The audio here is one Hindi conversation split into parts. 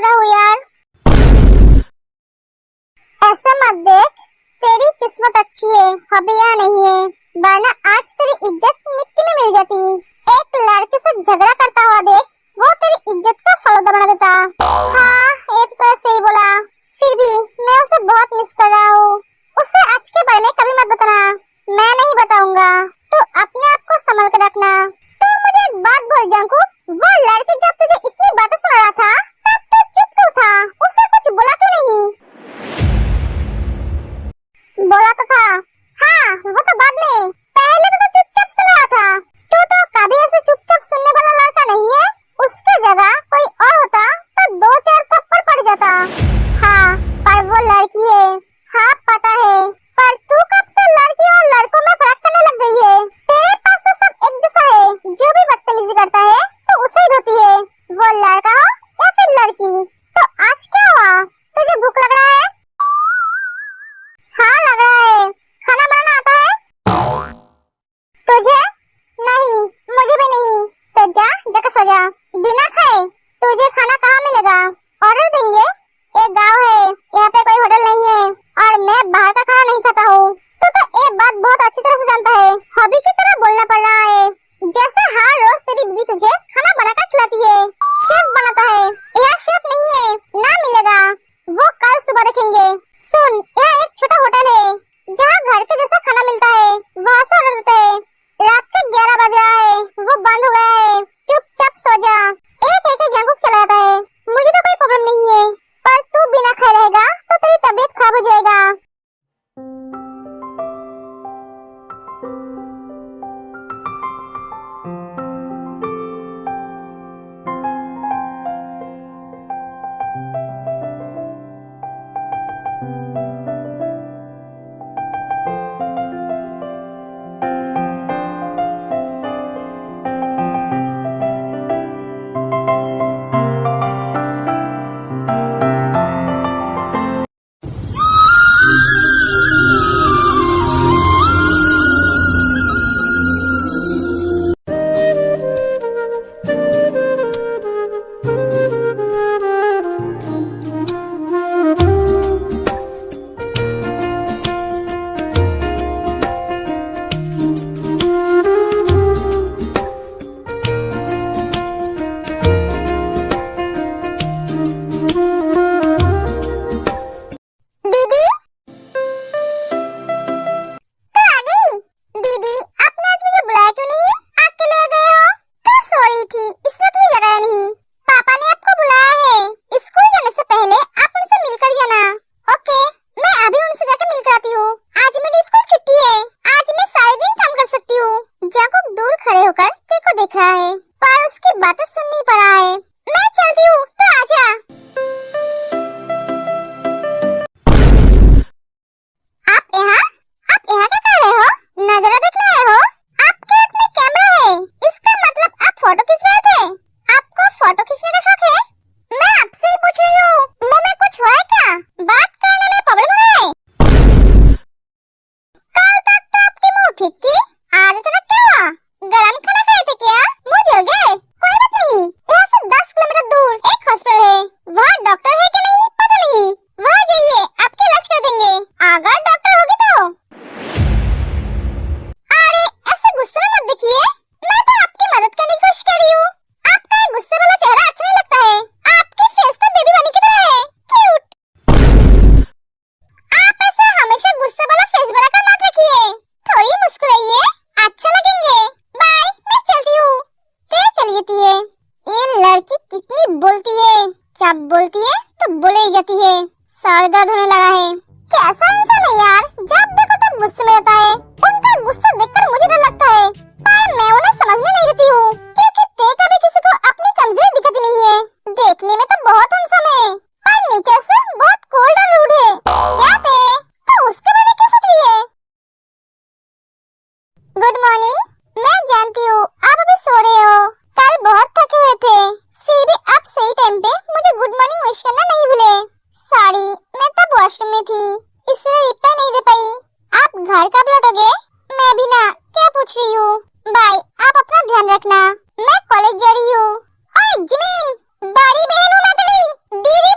रहा हूँ यार। ऐसा मत देख, तेरी किस्मत अच्छी है, हबिया नहीं है, वरना आज तेरी इज्जत मिट्टी में मिल जाती। एक लड़के से झगड़ा करता हुआ देख, वो तेरी इज्जत का फलूदा बना देता। हाँ, ये तो सही बोला। फिर भी मैं उसे बहुत मिस कर रहा हूँ। उसे आज के बारे में कभी मत बताना, मैं नहीं बताऊंगा। तो अपने आप को संभाल कर रखना। तो मुझे एक बात बोल जंकू, वो लड़की जब तुझे इतनी बातें सुना रहा था तब तो चुप क्यों था? उसे कुछ बोला क्यों नहीं? बोला तो था। हाँ, वो तो बाद में, पहले तो चुपचाप सुन रहा था। तू तो कभी ऐसे चुपचाप सुनने वाला लड़का नहीं है। उसके जगह कोई और होता तो 2-4 थप्पड़ पड़ जाता। हाँ, पर वो लड़की है। हाँ पता है, पर तू कब से लड़की और लड़कों में फर्क करने लग गई है? तेरे पास तो सब एक जैसा है, जो भी बदतमीजी करता है तो उसे ही धोती है, वो लड़का हो या फिर लड़की। तो आज क्या हुआ? तुझे भूख लग रहा है? हाँ लग रहा है। खाना बनाना आता है तुझे? नहीं, मुझे भी नहीं। तो जाकर सो जा। बिना खाए तुझे खाना कहाँ मिलेगा? ऑर्डर देंगे। एक गांव है, यहाँ पे कोई होटल नहीं है और मैं बाहर का खाना नहीं खाता हूँ। तू तो एक बात बहुत अच्छी तरह से जानता है, हॉबी की तरह बोलना पड़ रहा है। जैसे हर रोज तेरी बीवी तुझे खाना बनाकर खिलाती है, शेफ बनाता है। यहाँ शेफ नहीं है, ना मिलेगा, वो कल सुबह देखेंगे। सुन, यहाँ एक छोटा होटल है जहाँ घर के जैसा खाना मिलता है, वहाँ से ऑर्डर देते हैं। रात के 11 बज रहा है, वो बंद हो गया है। चुपचाप सो जा। एक जंकुक चला जाता है, मुझे तो कोई प्रॉब्लम नहीं है, पर तू बिना खाए रहेगा तो तेरी तबीयत खराब हो जाएगा। देख रहा है, पर उसकी बातें सुन नहीं पा रहा है। मैं चलती हूँ, तो आजा। आप यहाँ क्या कर रहे हो? नजारा देखने आए हो? आपके हाथ में कैमरा है, इसका मतलब आप फोटो खींच रहे थे। आपको फोटो खींचने का शौक है? मैं आपसे ही पूछ रही हूँ, मुंह में कुछ हुआ है क्या? बात करने में प्रॉब्लम हो रहा है? कल तक तो आपकी मुंह ठीक थी, आज अचानक क्या हुआ? गरम खाना खाए थे क्या? मुंह जल गए? कोई बात नहीं, यहाँ से 10 किलोमीटर दूर एक हॉस्पिटल है, वहाँ डॉक्टर है कि नहीं पता नहीं, वहाँ जाइए, आपके इलाज कर देंगे, अगर डॉक्टर होगी तो। अरे ऐसे गुस्से में मत देखिए, मैं तो आपकी मदद करने की कोशिश कर रही हूँ। आपका गुस्से वाला चेहरा अच्छा नहीं लगता है, आपकी फेस तो बेबी बनी की तरह है, क्यूट। आप ऐसा हमेशा गुस्से वाला फेस बनाकर मत रखिए, थोड़ी मुस्कुराइए, अच्छा लगेंगे। बाय, मैं चलती हूँ। चली जाती है। ये लड़की कितनी बोलती है, जब बोलती है तो बोले ही जाती है। सर दर्द होने लगा है। कैसा इंसान है यार, जब देखो तब गुस्से में रहता है। उनका गुस्सा देखकर मुझे डर लगता है, पर मैं उन्हें समझने नहीं देती हूँ, क्योंकि ते कभी किसी को अपनी कमजोरी दिखाती नहीं है। देखने में तो बहुत हैंडसम है, पर नेचर से बहुत कोल्ड और रूड है। क्या ते, तो उसके बारे में क्यों सोच रही है? Good morning. मैं जानती हूँ आप अभी सो रहे हो, कल बहुत थके हुए थे, फिर भी आप सही टाइम पे मुझे गुड मॉर्निंग विश करना नहीं भूले। सॉरी, मैं तब वॉशरूम में थी, इसलिए रिप्लाई नहीं दे पाई। आप घर कब लौटोगे? मैं भी ना, क्या पूछ रही हूँ। बाय, आप अपना ध्यान रखना, मैं कॉलेज जा रही हूँ। ओए जिमिन, बड़ी बहन हूँ मैं तेरी, दीदी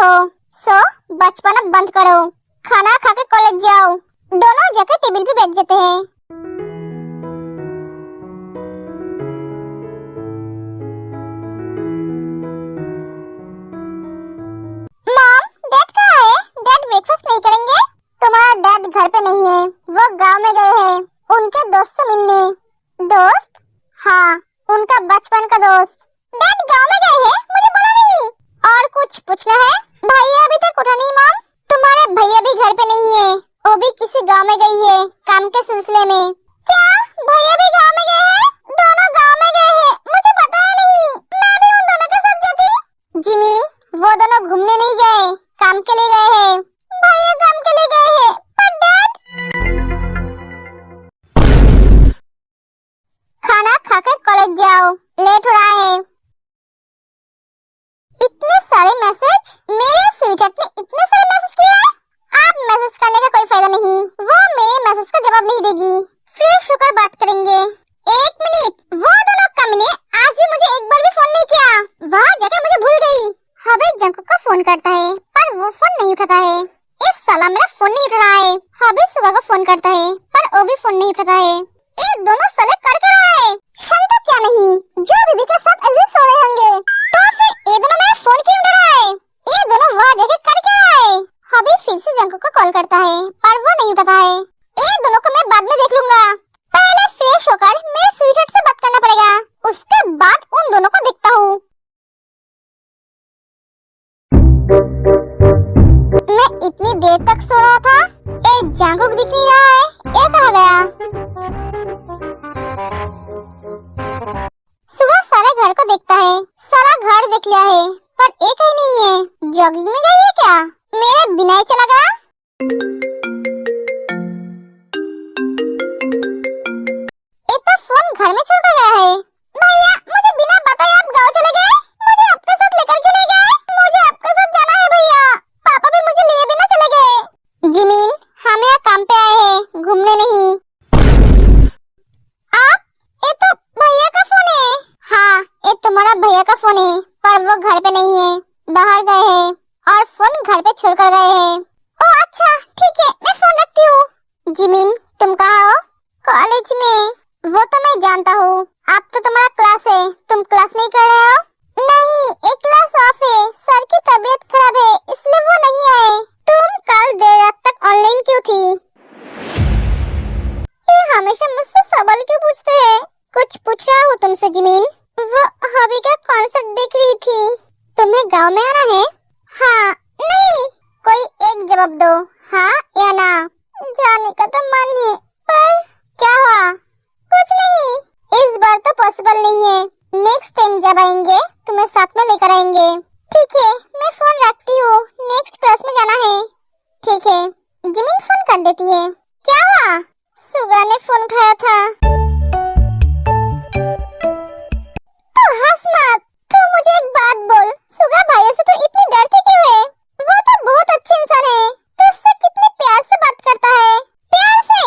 हो, सो बचपना बंद करो, खाना खा के कॉलेज जाओ। दोनों जाके टेबल पे बैठ जाते हैं। मॉम, डैड कहाँ है? डैड ब्रेकफास्ट नहीं करेंगे? तुम्हारा डैड घर पे नहीं है, वो गांव में गए हैं उनके दोस्त से मिलने। दोस्त? हाँ, उनका बचपन का दोस्त। डैड गांव में गए हैं, मुझे बोला नहीं। और कुछ पूछना है? भैया अभी तक उठा नहीं मॉम। तुम्हारे भैया भी घर पे नहीं है, वो भी किसी गांव में गई है काम के सिलसिले में। क्या भैया भी गांव में गए हैं? दोनों गांव में गए हैं, मुझे पता ही नहीं। मैं भी उन दोनों के साथ जाती। जिमीन, वो दोनों घूमने नहीं गए, काम के लिए गए हैं। भैया काम के लिए गए हैं, पर डैड? खाना खाकर कॉलेज जाओ, लेट हो रहा है। इतने सारे मैसेज? मेरे स्वीटहार्ट ने इतने सारे मैसेज किए हैं? आप मैसेज करने का कोई फायदा नहीं, वो मेरे मैसेज का जवाब नहीं देगी। फ्रेश होकर बात करेंगे। एक मिनट, वो दोनों कमीने आज भी मुझे एक बार भी फोन नहीं किया। वहाँ जाके मुझे भूल गई। हबे जंकू को फोन करता है, पर वो फोन नहीं उठाता है। इस साला मेरा फोन नहीं उठा रहा है। हबे सुबह को फोन करता है, पर वो भी फोन नहीं उठाता है। ये दोनों साले कर क्या रहा है? शांता क्या नहीं, जो बीबी के साथ अभी सो रहे होंगे, तो फिर ये दोनों मेरा फोन क्यों उठा रहा है? ये दोनों वहाँ जाके कर क्या रहा है? हबी फिर से जंकू को कॉल करता है, पर वो नहीं उठाता है। ये दोनों को मैं बाद में देख लूंगा, पहले फ्रेश होकर मेरे स्वीटहार्ट से बात करना पड़ेगा, उसके बाद उन दोनों को देखता हूँ। मैं इतनी देर तक सो रहा था, एक जंकू दिख नहीं रहा है, ये कहाँ गया? सुबह सारे घर को देखता है, सारा घर देख लिया है, पर एक ही नहीं है। जॉगिंग में गई है क्या? मेरे बिना ही चला गया? ये तो फोन घर में छोड़ गया है। भैया, मुझे बिना बताए आप गाँव चले गए? मुझे आपके साथ लेकर क्यों नहीं गए? मुझे आपके साथ जाना है भैया। पापा भी मुझे लिए बिना चले गए। जिमीन, हम यहाँ काम पे आए हैं, घूमने नहीं। आप? ये तो भैया का फोन है। हाँ, ये तुम्हारा भैया का फोन है, पर वो घर पे नहीं है, बाहर गए हैं और फोन घर पे छोड़कर गए हैं। ओह अच्छा, ठीक है, मैं फोन रखती हूँ। जिमीन, तुम कहाँ हो? कॉलेज में। वो तो मैं जानता हूँ, अब तो तुम्हारा क्लास है, तुम क्लास नहीं कर रहे हो? नहीं, एक क्लास ऑफ है, सर की तबीयत खराब है, इसलिए वो नहीं आए। तुम कल देर रात तक ऑनलाइन क्यों थी? ये हमेशा मुझसे सवाल क्यों पूछते हैं? कुछ पूछ रहा हूँ तुमसे जिमीन। वो हबी का कॉन्सर्ट देख रही थी। तुम्हें गांव में आना है? हाँ, नहीं। कोई एक जवाब दो, हाँ या ना। जाने का तो मन है, पर क्या हुआ? कुछ नहीं, इस बार तो पॉसिबल नहीं है। नेक्स्ट टाइम जब आएंगे तुम्हें साथ में लेकर आएंगे। ठीक है, मैं फोन रखती हूँ, नेक्स्ट क्लास में जाना है। ठीक है। जिमीन फोन कर देती है। क्या हुआ? सुगा ने फोन उठाया था। तो हंस मत, तू मुझे एक बात बोल, सुगा भैया से तो इतनी डरती क्यों है? वो तो बहुत अच्छे इंसान है, तो उससे कितने प्यार से बात करता है। प्यार से?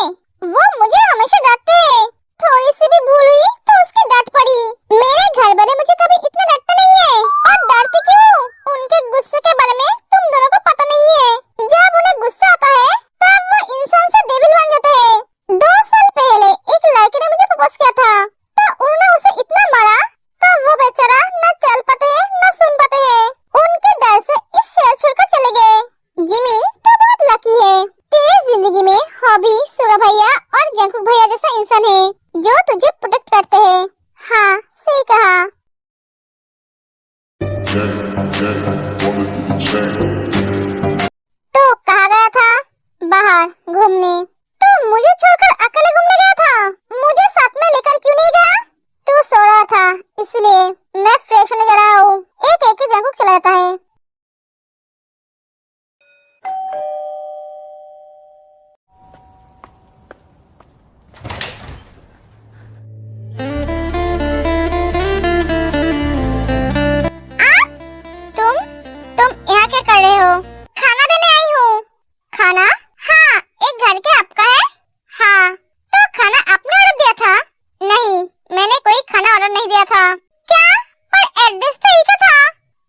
वो मुझे हमेशा डांटते हैं, थोड़ी सी भी भूल हुई तो उसकी डांट पड़ी। मेरे घर वाले मुझे कभी इतना डांटते नहीं है, और डांटते क्यों? उनके गुस्से के बारे में तुम दोनों को पता नहीं है। जब उन्हें गुस्सा आता है, तब वो इंसान से डेविल बन जाते हैं। 2 साल पहले एक लड़के ने मुझे प्रपोज किया था, तो उन्होंने उसे इतना मारा, तो वो बेचारा न चल पाते हैं न सुन पाते हैं। उनके डर से इस शहर छोड़कर चले गए। जिमीन, तो बहुत लकी है, तेरी जिंदगी में हॉबी, सुगा भैया और जंकू भैया जैसा इंसान है, जो तुझे प्रोटेक्ट करते हैं। हाँ, सही कहा। तो कहाँ गया था? बाहर घूमने। तो मुझे छोड़कर अकेले घूमने गया था, मुझे साथ में लेकर क्यों नहीं गया? तू सो रहा था, इसलिए मैं फ्रेश होने जा रहा हूँ। एक एक जंकू चला जाता है। तुम यहाँ क्या कर रहे हो? खाना देने आई हूँ। खाना? हाँ, एक घर के आपका है? हाँ। तो खाना आपने ऑर्डर दिया था? नहीं, मैंने कोई खाना ऑर्डर नहीं दिया था। क्या? पर एड्रेस तो यही का था।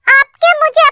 आप क्या मुझे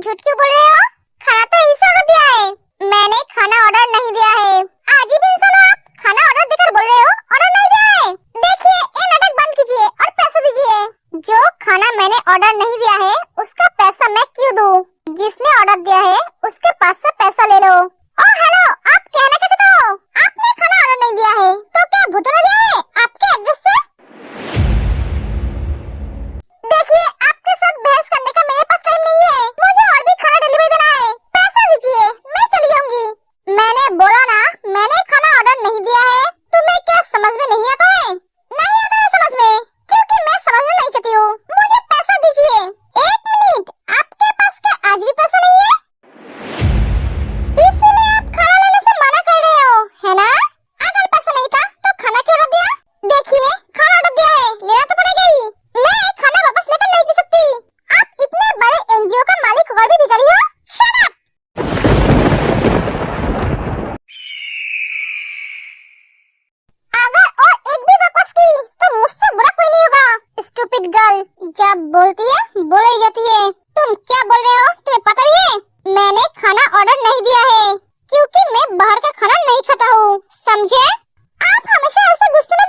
झूठ क्यों बोल रहे हो? खाना तो यहीं से ऑर्डर दिया है। मैंने खाना ऑर्डर नहीं दिया है। अजीब इंसान हो आप, खाना ऑर्डर देकर बोल रहे हो ऑर्डर नहीं दिया है। देखिए ये नाटक बंद कीजिए और पैसा दीजिए। जो खाना मैंने ऑर्डर नहीं दिया है उसका पैसा मैं क्यों दूं? जिसने ऑर्डर दिया है उसके पास से पैसा ले लो। ओ हेलो, आप कहना क्या चाहते हो? आपने खाना ऑर्डर नहीं दिया है तो क्या भूतों ने दिया है आपके एड्रेस से? देखिए आपके साथ बहस करने का मेरे पास टाइम नहीं है। मुझे और भी खाना डिलीवरी देना है। पैसा दीजिए, मैं चली जाऊंगी। मैंने बोला ना, मैंने खाना ऑर्डर नहीं दिया है। तुम्हें क्या समझ में नहीं आता है? नहीं आता है समझ में, क्योंकि मैं समझना नहीं चाहती हूँ। मुझे पैसा दीजिए। एक मिनट, आपके पास क्या आज भी पैसा नहीं है? इसलिए आप खाना लेने से मना कर रहे हो, है ना? अगर पैसा नहीं था तो खाना क्यों ऑर्डर दिया? देखिए खाना ऑर्डर दिया है, लेना तो पड़ेगा ही। मैं खाना वापस लेकर नहीं जा सकती। आप इतने बड़े एनजीओ का मालिक होकर भी भिखारी हो? Shut up! अगर और एक भी बकवास की तो मुझसे बुरा कोई नहीं होगा। स्टूपिड गर्ल, जब बोलती है बोले ही जाती है। तुम क्या बोल रहे हो तुम्हें पता भी है? मैंने खाना ऑर्डर नहीं दिया है क्योंकि मैं बाहर का खाना नहीं खाता हूँ, समझे? आप हमेशा ऐसे गुस्से में